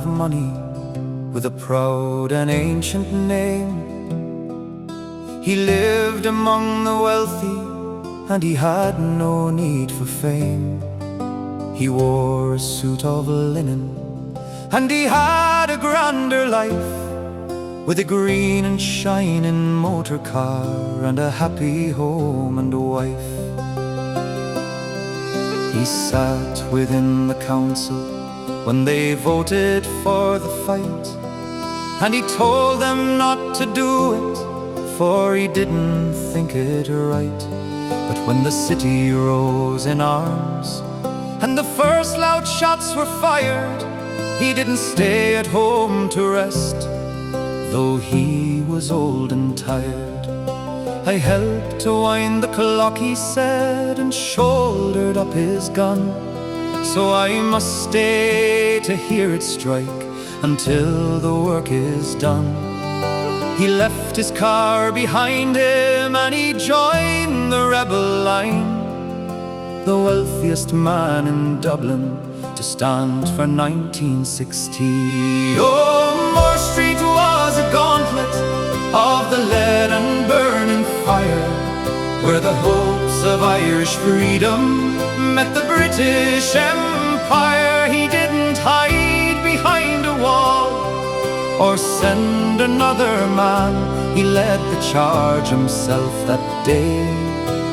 of money with a proud and ancient name. He lived among the wealthy, and he had no need for fame. He wore a suit of linen, and he had a grander life, with a green and shining motor car and a happy home and a wife. He sat within the council when they voted for the fight, and he told them not to do it, for he didn't think it right. But when the city rose in arms and the first loud shots were fired, he didn't stay at home to rest, though he was old and tired. I helped to wind the clock, he said, and shouldered up his gun. So I must stay to hear it strike until the work is done. He left his car behind him and he joined the rebel line, the wealthiest man in Dublin to stand for 1960. Oh, Murtr Street was a gauntlet of the lead and burning fire, where the hopes of Irish freedom met the British Empire. He didn't hide behind a wall or send another man. He led the charge himself that day,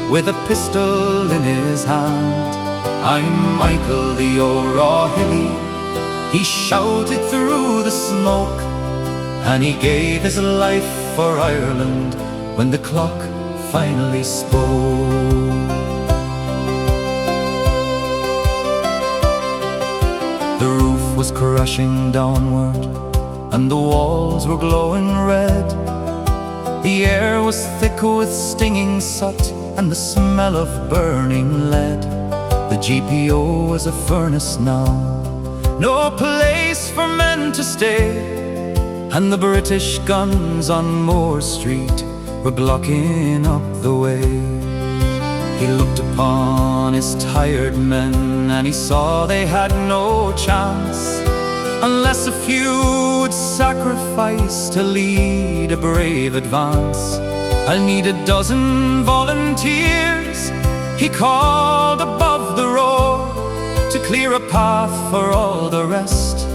with a pistol in his hand. I'm Michael the O'Rourke, he shouted through the smoke, and he gave his life for Ireland when the clock finally spoke. The roof was crashing downward, and the walls were glowing red. The air was thick with stinging soot and the smell of burning lead. The GPO was a furnace now, no place for men to stay, and the British guns on Murtr Street were blocking up the way. He looked upon his tired men and he saw they had no chance, unless a few would sacrifice to lead a brave advance. I'll need a dozen volunteers, he called above the roar, to clear a path for all the rest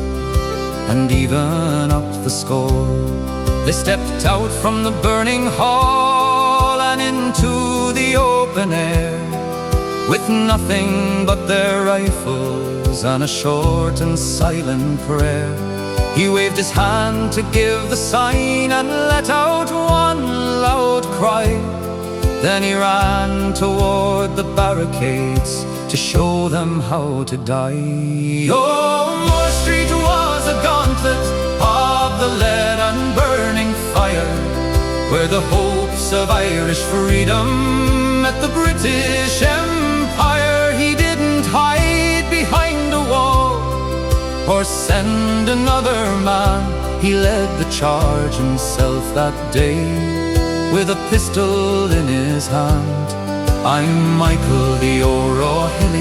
and even up the score. They stepped out from the burning hall and into the open air, with nothing but their rifles and a short and silent prayer. He waved his hand to give the sign and let out one loud cry. Then he ran toward the barricades to show them how to die. Oh, Murtr Street was a gauntlet of the lead and burning fire, where the hopes of Irish freedom met the British Empire. He didn't hide behind a wall or send another man. He led the charge himself that day, with a pistol in his hand. I'm Michael the O'Rourke,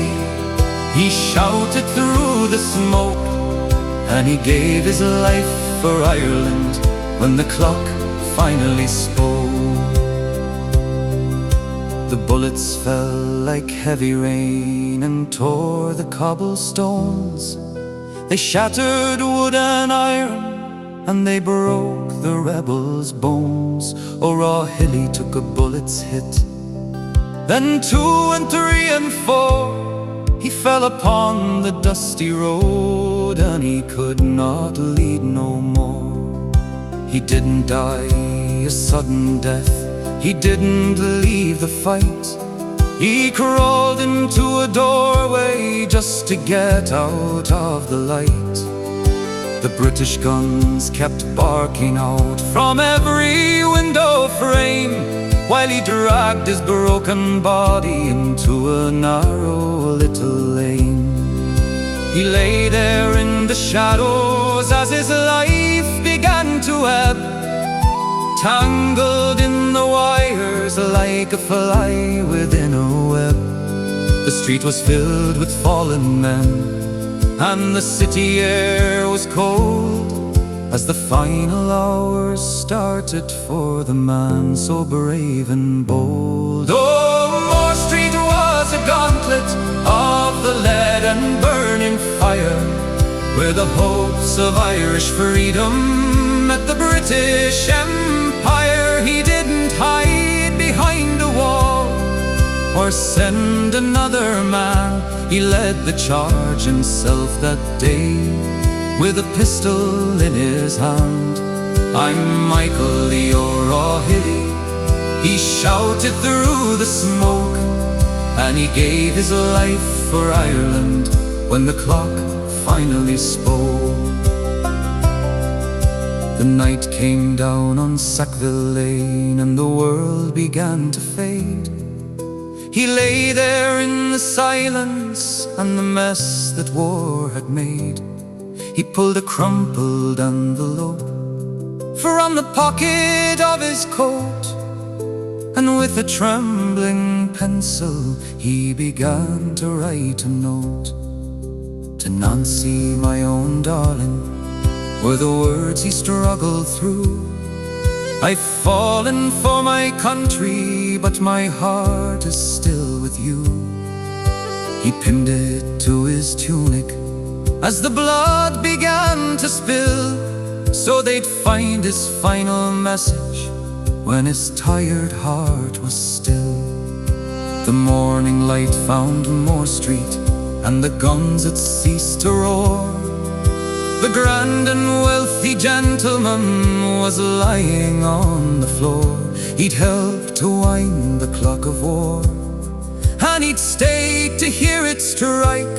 he shouted through the smoke, and he gave his life for Ireland when the clock finally spoke. The bullets fell like heavy rain and tore the cobblestones. They shattered wood and iron, and they broke the rebels' bones. O'Rourke took a bullet's hit, then 2 and 3 and 4. He fell upon the dusty road, and he could not lead no more. He didn't die a sudden death, he didn't leave the fight. He crawled into a doorway just to get out of the light. The British guns kept barking out from every window frame, while he dragged his broken body into a narrow little lane. He lay there in the shadows as his life began to ebb, tangled in the wires like a fly within a web. The street was filled with fallen men, and the city air was cold as the final hours started for the man so brave and bold. Oh, Moore Street was a gauntlet of the lead and burning fire, where the hopes of Irish freedom met the British Empire. He didn't hide behind a wall or send another man. He led the charge himself that day, with a pistol in his hand. I'm Michael, you're O'Hilly, he shouted through the smoke, and he gave his life for Ireland when the clock finally spoke. The night came down on Sackville Lane, and the world began to fade. He lay there in the silence and the mess that war had made. He pulled a crumpled envelope from the pocket of his coat, and with a trembling pencil he began to write a note. To Nancy, my own darling, were the words he struggled through. I've fallen for my country, but my heart is still with you. He pinned it to his tunic as the blood began to spill, so they'd find his final message when his tired heart was still. The morning light found Moore Street, and the guns had ceased to roar. The grand and wealthy gentleman was lying on the floor. He'd helped to wind the clock of war, and he'd stayed to hear it strike.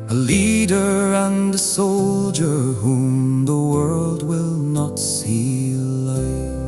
A leader and a soldier whom the world will not see alike.